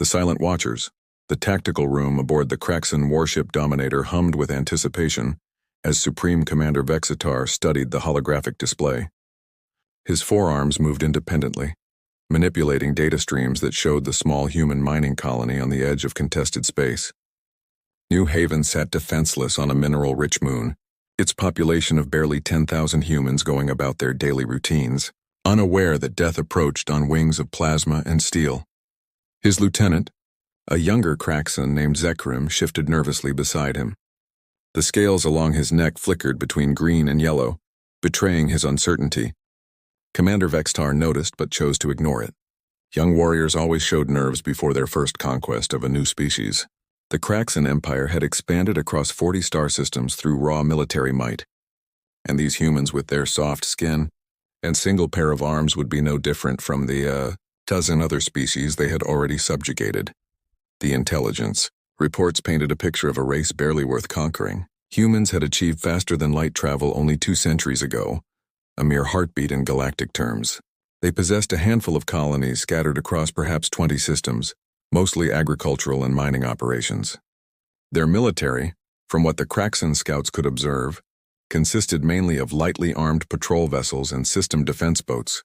The Silent Watchers. The tactical room aboard the Kraxan warship Dominator hummed with anticipation as Supreme Commander Vexitar studied the holographic display. His forearms moved independently, manipulating data streams that showed the small human mining colony on the edge of contested space. New Haven sat defenseless on a mineral-rich moon, its population of barely 10,000 humans going about their daily routines, unaware that death approached on wings of plasma and steel. His lieutenant, a younger Kraxan named Zekrim, shifted nervously beside him. The scales along his neck flickered between green and yellow, betraying his uncertainty. Commander Vexitar noticed but chose to ignore it. Young warriors always showed nerves before their first conquest of a new species. The Kraxan Empire had expanded across 40 star systems through raw military might. And these humans with their soft skin and single pair of arms would be no different from the dozen other species they had already subjugated. The intelligence. Reports painted a picture of a race barely worth conquering. Humans had achieved faster than light travel only 2 centuries ago, a mere heartbeat in galactic terms. They possessed a handful of colonies scattered across perhaps 20 systems, mostly agricultural and mining operations. Their military, from what the Kraxan scouts could observe, consisted mainly of lightly armed patrol vessels and system defense boats.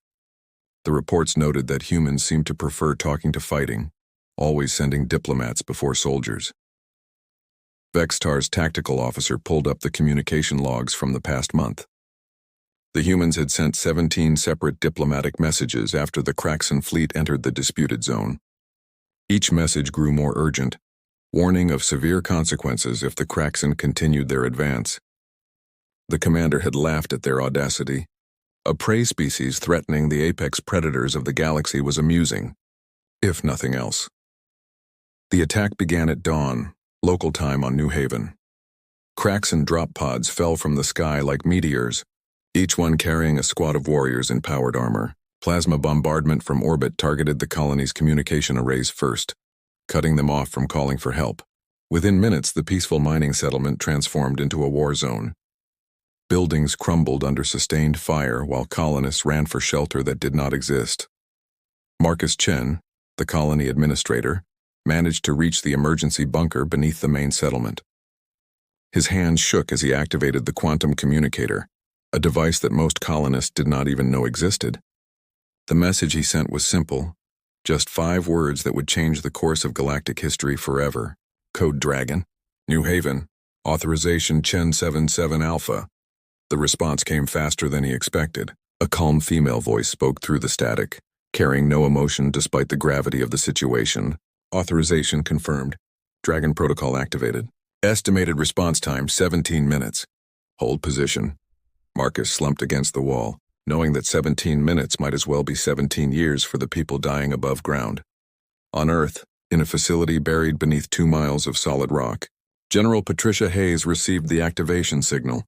The reports noted that humans seemed to prefer talking to fighting, always sending diplomats before soldiers. Vexitar's tactical officer pulled up the communication logs from the past month. The humans had sent 17 separate diplomatic messages after the Kraxan fleet entered the disputed zone. Each message grew more urgent, warning of severe consequences if the Kraxan continued their advance. The commander had laughed at their audacity. A prey species threatening the apex predators of the galaxy was amusing, if nothing else. The attack began at dawn, local time on New Haven. Kraxan drop pods fell from the sky like meteors, each one carrying a squad of warriors in powered armor. Plasma bombardment from orbit targeted the colony's communication arrays first, cutting them off from calling for help. Within minutes, the peaceful mining settlement transformed into a war zone. Buildings crumbled under sustained fire while colonists ran for shelter that did not exist. Marcus Chen, the colony administrator, managed to reach the emergency bunker beneath the main settlement. His hands shook as he activated the quantum communicator, a device that most colonists did not even know existed. The message he sent was simple, just 5 words that would change the course of galactic history forever. Code Dragon, New Haven, authorization Chen 77 Alpha. The response came faster than he expected. A calm female voice spoke through the static, carrying no emotion despite the gravity of the situation. Authorization confirmed. Dragon protocol activated. Estimated response time 17 minutes. Hold position. Marcus slumped against the wall, knowing that 17 minutes might as well be 17 years for the people dying above ground. On Earth, in a facility buried beneath 2 miles of solid rock, General Patricia Hayes received the activation signal.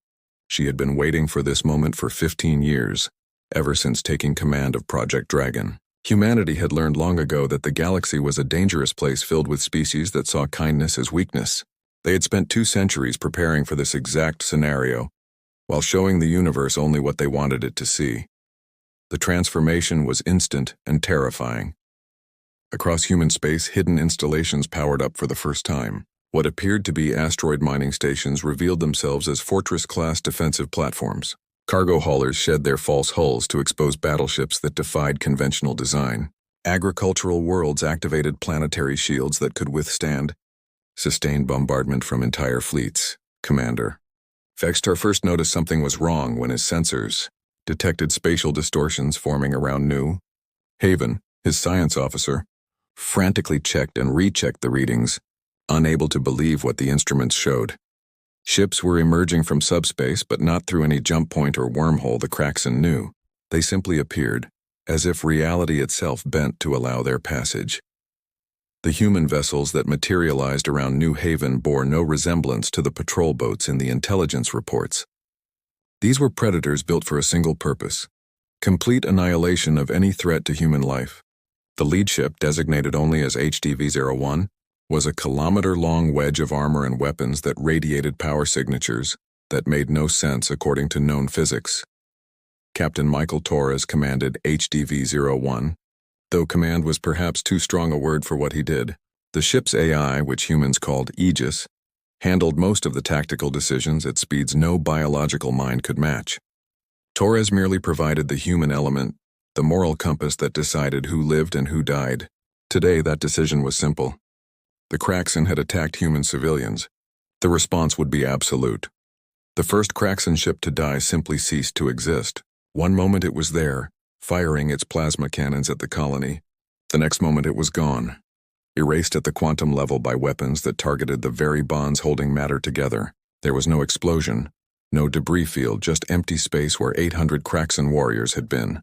She had been waiting for this moment for 15 years, ever since taking command of Project Dragon. Humanity had learned long ago that the galaxy was a dangerous place filled with species that saw kindness as weakness. They had spent 2 centuries preparing for this exact scenario, while showing the universe only what they wanted it to see. The transformation was instant and terrifying. Across human space, hidden installations powered up for the first time. What appeared to be asteroid mining stations revealed themselves as fortress-class defensive platforms. Cargo haulers shed their false hulls to expose battleships that defied conventional design. Agricultural worlds activated planetary shields that could withstand sustained bombardment from entire fleets. Commander. Vexitar first noticed something was wrong when his sensors detected spatial distortions forming around New Haven. His science officer frantically checked and rechecked the readings, unable to believe what the instruments showed. Ships were emerging from subspace, but not through any jump point or wormhole the Kraxan knew. They simply appeared, as if reality itself bent to allow their passage. The human vessels that materialized around New Haven bore no resemblance to the patrol boats in the intelligence reports. These were predators built for a single purpose: complete annihilation of any threat to human life. The lead ship, designated only as HDV-01, was a kilometer-long wedge of armor and weapons that radiated power signatures that made no sense according to known physics. Captain Michael Torres commanded HDV-01, though command was perhaps too strong a word for what he did. The ship's AI, which humans called Aegis, handled most of the tactical decisions at speeds no biological mind could match. Torres merely provided the human element, the moral compass that decided who lived and who died. Today, that decision was simple. The Craxan had attacked human civilians. The response would be absolute. The first Craxan ship to die simply ceased to exist. One moment it was there, firing its plasma cannons at the colony. The next moment it was gone, erased at the quantum level by weapons that targeted the very bonds holding matter together. There was no explosion, no debris field, just empty space where 800 Craxan warriors had been.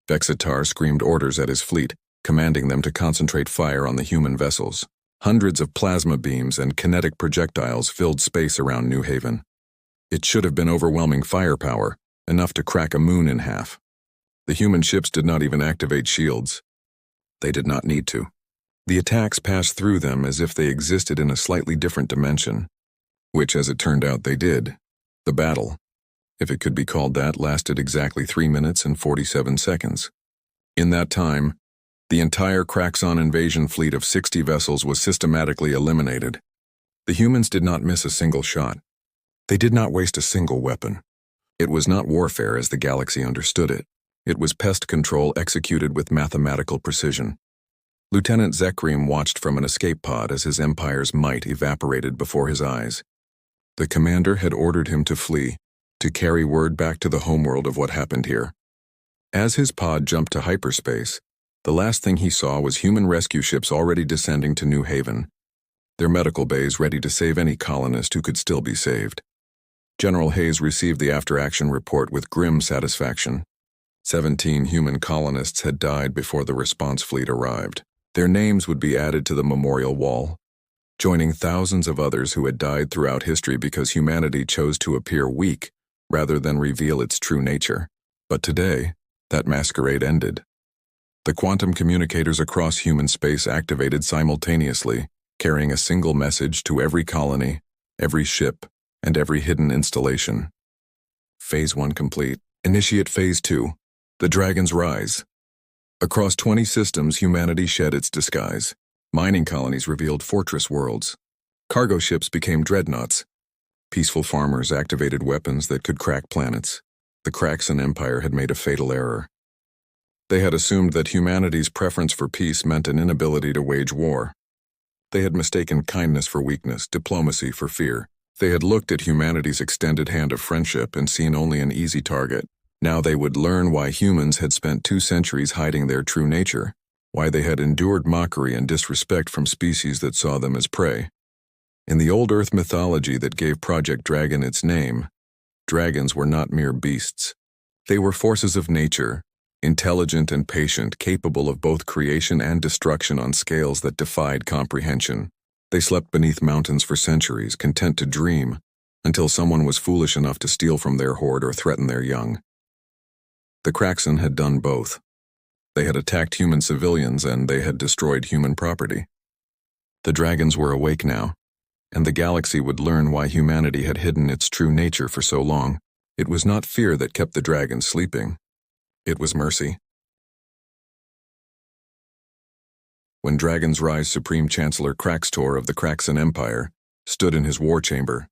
Vexitar screamed orders at his fleet, commanding them to concentrate fire on the human vessels. Hundreds of plasma beams and kinetic projectiles filled space around New Haven. It should have been overwhelming firepower, enough to crack a moon in half. The human ships did not even activate shields. They did not need to. The attacks passed through them as if they existed in a slightly different dimension, which, as it turned out, they did. The battle, if it could be called that, lasted exactly 3 minutes and 47 seconds. In that time, the entire Craxan invasion fleet of 60 vessels was systematically eliminated. The humans did not miss a single shot. They did not waste a single weapon. It was not warfare as the galaxy understood it. It was pest control executed with mathematical precision. Lieutenant Zekrim watched from an escape pod as his empire's might evaporated before his eyes. The commander had ordered him to flee, to carry word back to the homeworld of what happened here. As his pod jumped to hyperspace, the last thing he saw was human rescue ships already descending to New Haven, their medical bays ready to save any colonist who could still be saved. General Hayes received the after-action report with grim satisfaction. 17 human colonists had died before the response fleet arrived. Their names would be added to the memorial wall, joining thousands of others who had died throughout history because humanity chose to appear weak rather than reveal its true nature. But today, that masquerade ended. The quantum communicators across human space activated simultaneously, carrying a single message to every colony, every ship, and every hidden installation. Phase 1 complete. Initiate Phase 2. The Dragons Rise. Across 20 systems, humanity shed its disguise. Mining colonies revealed fortress worlds. Cargo ships became dreadnoughts. Peaceful farmers activated weapons that could crack planets. The Craxan Empire had made a fatal error. They had assumed that humanity's preference for peace meant an inability to wage war. They had mistaken kindness for weakness, diplomacy for fear. They had looked at humanity's extended hand of friendship and seen only an easy target. Now they would learn why humans had spent 2 centuries hiding their true nature, why they had endured mockery and disrespect from species that saw them as prey. In the old Earth mythology that gave Project Dragon its name, dragons were not mere beasts. They were forces of nature, intelligent and patient, capable of both creation and destruction on scales that defied comprehension. They slept beneath mountains for centuries, content to dream, until someone was foolish enough to steal from their hoard or threaten their young. The Craxan had done both. They had attacked human civilians and they had destroyed human property. The dragons were awake now, and the galaxy would learn why humanity had hidden its true nature for so long. It was not fear that kept the dragons sleeping. It was mercy. When Dragons Rise Supreme Chancellor Craxtor of the Craxan Empire stood in his war chamber,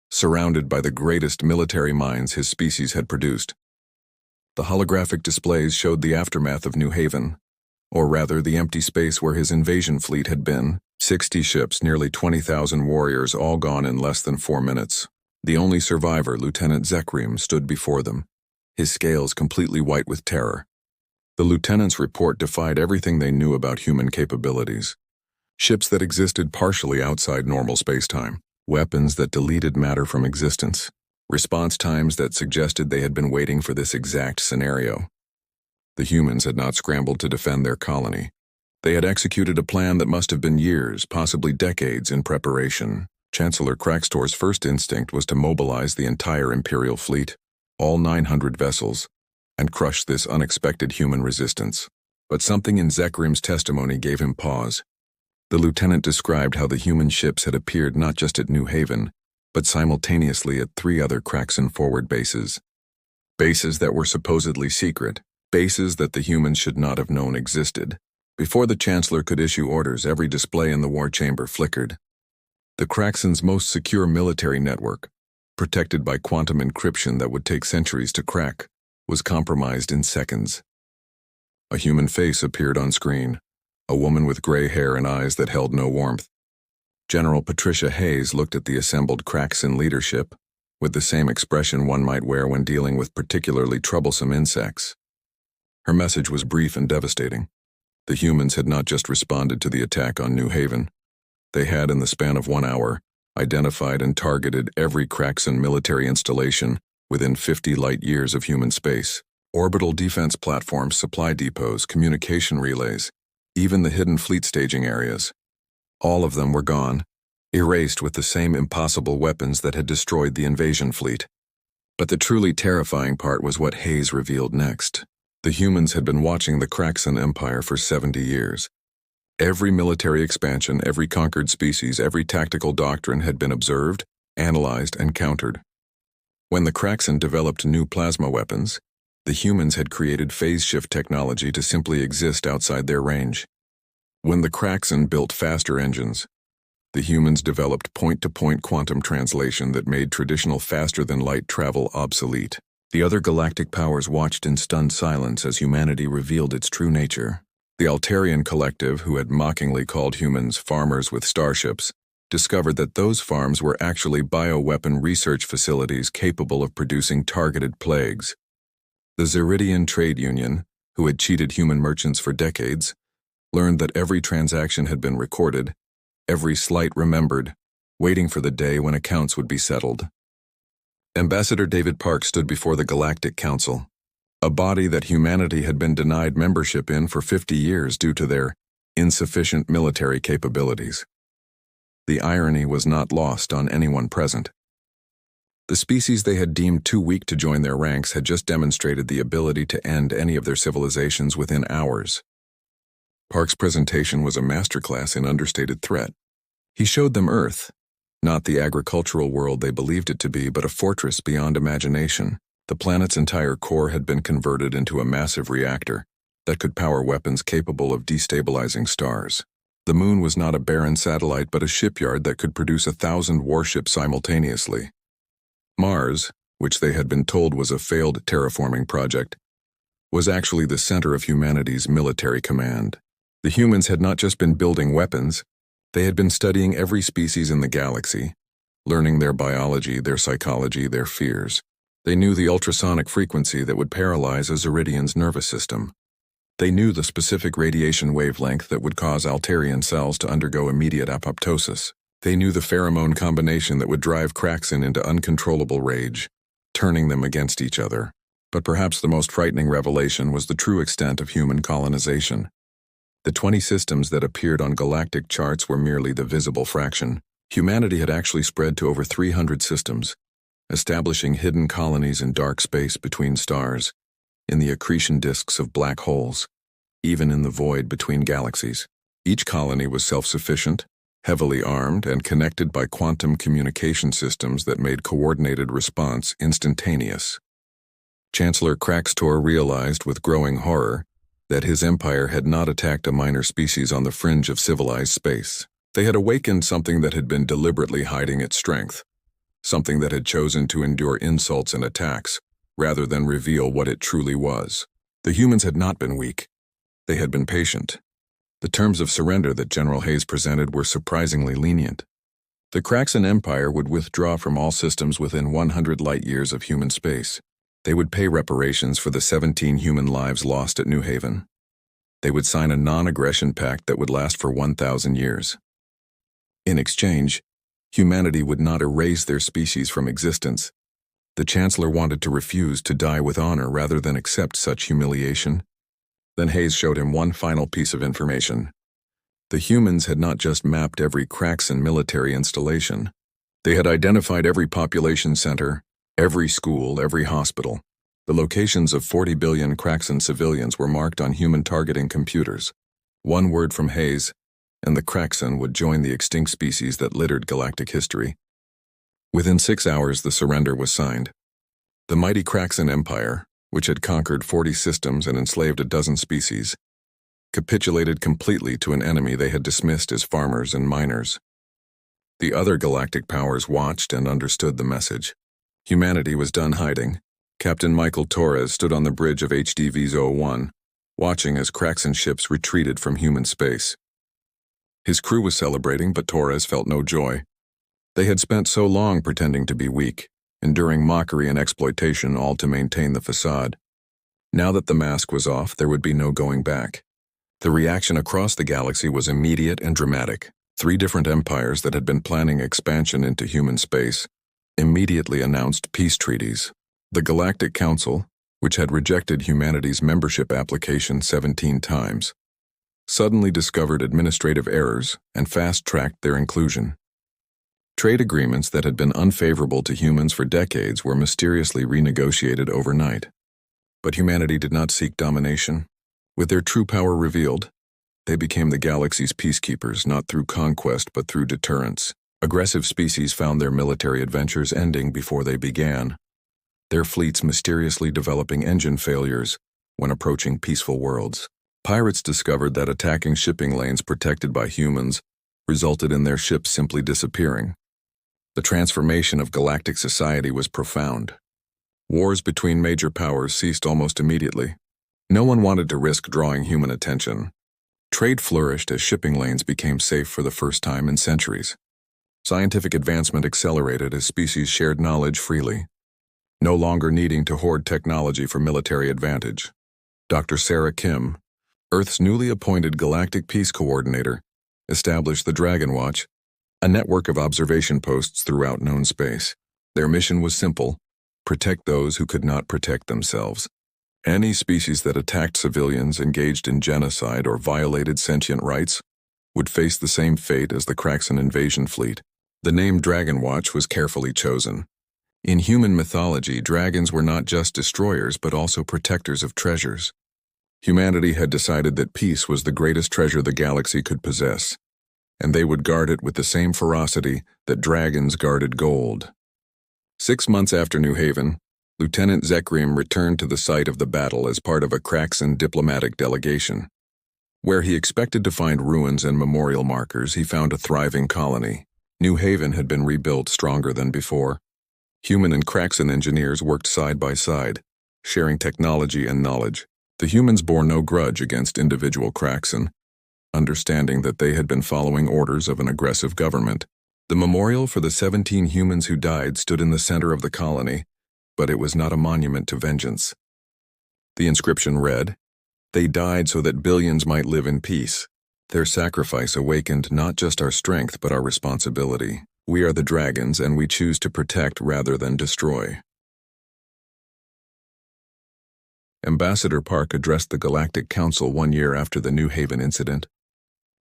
surrounded by the greatest military minds his species had produced, the holographic displays showed the aftermath of New Haven, or rather the empty space where his invasion fleet had been. 60 ships, nearly 20,000 warriors, all gone in less than 4 minutes. The only survivor, Lieutenant Zekrim, stood before them, his scales completely white with terror. The lieutenant's report defied everything they knew about human capabilities. Ships that existed partially outside normal spacetime, weapons that deleted matter from existence, response times that suggested they had been waiting for this exact scenario. The humans had not scrambled to defend their colony. They had executed a plan that must have been years, possibly decades, in preparation. Chancellor Craxtor's first instinct was to mobilize the entire Imperial fleet, all 900 vessels, and crush this unexpected human resistance. But something in Zekrim's testimony gave him pause. The lieutenant described how the human ships had appeared not just at New Haven, but simultaneously at 3 other Craxan forward bases. Bases that were supposedly secret, bases that the humans should not have known existed. Before the Chancellor could issue orders, every display in the war chamber flickered. The Craxon's most secure military network, protected by quantum encryption that would take centuries to crack, was compromised in seconds. A human face appeared on screen, a woman with gray hair and eyes that held no warmth. General Patricia Hayes looked at the assembled Craxon leadership with the same expression one might wear when dealing with particularly troublesome insects. Her message was brief and devastating. The humans had not just responded to the attack on New Haven. They had, in the span of 1 hour, identified and targeted every Craxon military installation within 50 light-years of human space. Orbital defense platforms, supply depots, communication relays, even the hidden fleet staging areas. All of them were gone, erased with the same impossible weapons that had destroyed the invasion fleet. But the truly terrifying part was what Hayes revealed next. The humans had been watching the Craxon Empire for 70 years. Every military expansion, every conquered species, every tactical doctrine had been observed, analyzed, and countered. When the Craxon developed new plasma weapons, the humans had created phase shift technology to simply exist outside their range. When the Craxon built faster engines, the humans developed point-to-point quantum translation that made traditional faster-than-light travel obsolete. The other galactic powers watched in stunned silence as humanity revealed its true nature. The Altarian collective, who had mockingly called humans farmers with starships, discovered that those farms were actually bioweapon research facilities capable of producing targeted plagues. The Zeridian Trade Union, who had cheated human merchants for decades, learned that every transaction had been recorded, every slight remembered, waiting for the day when accounts would be settled. Ambassador David Park stood before the Galactic Council, a body that humanity had been denied membership in for 50 years due to their insufficient military capabilities. The irony was not lost on anyone present. The species they had deemed too weak to join their ranks had just demonstrated the ability to end any of their civilizations within hours. Park's presentation was a masterclass in understated threat. He showed them Earth, not the agricultural world they believed it to be, but a fortress beyond imagination. The planet's entire core had been converted into a massive reactor that could power weapons capable of destabilizing stars. The moon was not a barren satellite, but a shipyard that could produce 1,000 warships simultaneously. Mars, which they had been told was a failed terraforming project, was actually the center of humanity's military command. The humans had not just been building weapons, they had been studying every species in the galaxy, learning their biology, their psychology, their fears. They knew the ultrasonic frequency that would paralyze a Zeridian's nervous system. They knew the specific radiation wavelength that would cause Altarian cells to undergo immediate apoptosis. They knew the pheromone combination that would drive Craxon into uncontrollable rage, turning them against each other. But perhaps the most frightening revelation was the true extent of human colonization. The 20 systems that appeared on galactic charts were merely the visible fraction. Humanity had actually spread to over 300 systems, establishing hidden colonies in dark space between stars, in the accretion disks of black holes, even in the void between galaxies. Each colony was self-sufficient, heavily armed, and connected by quantum communication systems that made coordinated response instantaneous. Chancellor Craxtor realized with growing horror that his empire had not attacked a minor species on the fringe of civilized space. They had awakened something that had been deliberately hiding its strength, something that had chosen to endure insults and attacks, rather than reveal what it truly was. The humans had not been weak. They had been patient. The terms of surrender that General Hayes presented were surprisingly lenient. The Craxon Empire would withdraw from all systems within 100 light-years of human space. They would pay reparations for the 17 human lives lost at New Haven. They would sign a non-aggression pact that would last for 1,000 years. In exchange, humanity would not erase their species from existence. The Chancellor wanted to refuse to die with honor rather than accept such humiliation. Then Hayes showed him one final piece of information. The humans had not just mapped every Craxon military installation. They had identified every population center, every school, every hospital. The locations of 40 billion Craxon civilians were marked on human targeting computers. One word from Hayes, and the Craxon would join the extinct species that littered galactic history. Within 6 hours, the surrender was signed. The mighty Craxon Empire, which had conquered 40 systems and enslaved a dozen species, capitulated completely to an enemy they had dismissed as farmers and miners. The other galactic powers watched and understood the message. Humanity was done hiding. Captain Michael Torres stood on the bridge of HDV-01, watching as Craxan ships retreated from human space. His crew was celebrating, but Torres felt no joy. They had spent so long pretending to be weak, enduring mockery and exploitation, all to maintain the facade. Now that the mask was off, there would be no going back. The reaction across the galaxy was immediate and dramatic. 3 different empires that had been planning expansion into human space immediately announced peace treaties. The Galactic Council, which had rejected humanity's membership application 17 times, suddenly discovered administrative errors and fast-tracked their inclusion. Trade agreements that had been unfavorable to humans for decades were mysteriously renegotiated overnight. But humanity did not seek domination. With their true power revealed, they became the galaxy's peacekeepers, not through conquest but through deterrence. Aggressive species found their military adventures ending before they began, their fleets mysteriously developing engine failures when approaching peaceful worlds. Pirates discovered that attacking shipping lanes protected by humans resulted in their ships simply disappearing. The transformation of galactic society was profound. Wars between major powers ceased almost immediately. No one wanted to risk drawing human attention. Trade flourished as shipping lanes became safe for the first time in centuries. Scientific advancement accelerated as species shared knowledge freely, no longer needing to hoard technology for military advantage. Dr. Sarah Kim, Earth's newly appointed Galactic Peace Coordinator, established the Dragon Watch, a network of observation posts throughout known space. Their mission was simple: protect those who could not protect themselves. Any species that attacked civilians, engaged in genocide, or violated sentient rights would face the same fate as the Craxan invasion fleet. The name Dragon Watch was carefully chosen. In human mythology, dragons were not just destroyers but also protectors of treasures. Humanity had decided that peace was the greatest treasure the galaxy could possess, and they would guard it with the same ferocity that dragons guarded gold. 6 months after New Haven, Lieutenant Zekrim returned to the site of the battle as part of a Craxan diplomatic delegation. Where he expected to find ruins and memorial markers, he found a thriving colony. New Haven had been rebuilt stronger than before. Human and Craxan engineers worked side by side, sharing technology and knowledge. The humans bore no grudge against individual Craxan, understanding that they had been following orders of an aggressive government. The memorial for the 17 humans who died stood in the center of the colony, but it was not a monument to vengeance. The inscription read, "They died so that billions might live in peace. Their sacrifice awakened not just our strength but our responsibility. We are the dragons, and we choose to protect rather than destroy." Ambassador Park addressed the Galactic Council 1 year after the New Haven incident.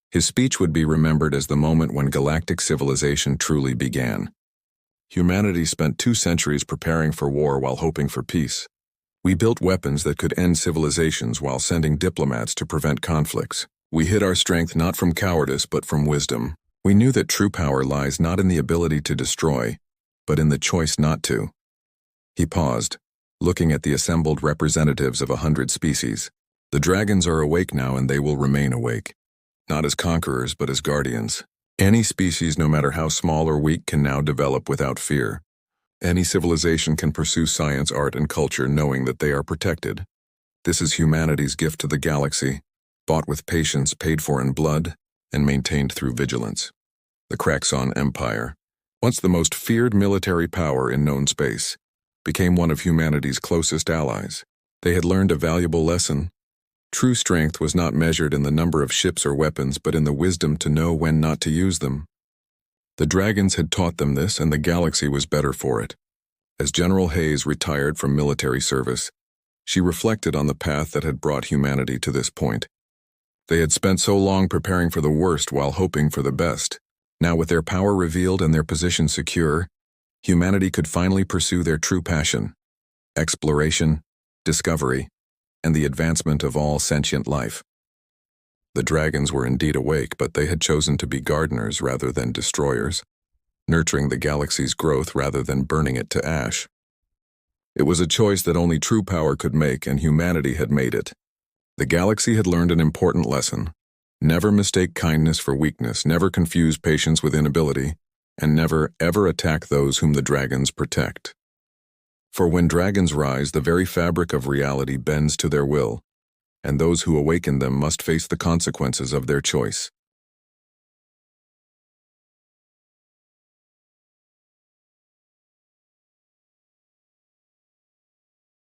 His speech would be remembered as the moment when galactic civilization truly began. Humanity spent 2 centuries preparing for war while hoping for peace. We built weapons that could end civilizations while sending diplomats to prevent conflicts. We hid our strength not from cowardice but from wisdom. We knew that true power lies not in the ability to destroy, but in the choice not to. He paused, looking at the assembled representatives of 100 species. The dragons are awake now, and they will remain awake. Not as conquerors, but as guardians. Any species, no matter how small or weak, can now develop without fear. Any civilization can pursue science, art, and culture knowing that they are protected. This is humanity's gift to the galaxy, bought with patience, paid for in blood, and maintained through vigilance. The Craxan Empire, once the most feared military power in known space, became one of humanity's closest allies. They had learned a valuable lesson. True strength was not measured in the number of ships or weapons, but in the wisdom to know when not to use them. The dragons had taught them this, and the galaxy was better for it. As General Hayes retired from military service, she reflected on the path that had brought humanity to this point. They had spent so long preparing for the worst while hoping for the best. Now, with their power revealed and their position secure, humanity could finally pursue their true passion: exploration, discovery, and the advancement of all sentient life. The dragons were indeed awake, but they had chosen to be gardeners rather than destroyers, nurturing the galaxy's growth rather than burning it to ash. It was a choice that only true power could make, and humanity had made it. The galaxy had learned an important lesson. Never mistake kindness for weakness, never confuse patience with inability, and never, ever attack those whom the dragons protect. For when dragons rise, the very fabric of reality bends to their will, and those who awaken them must face the consequences of their choice.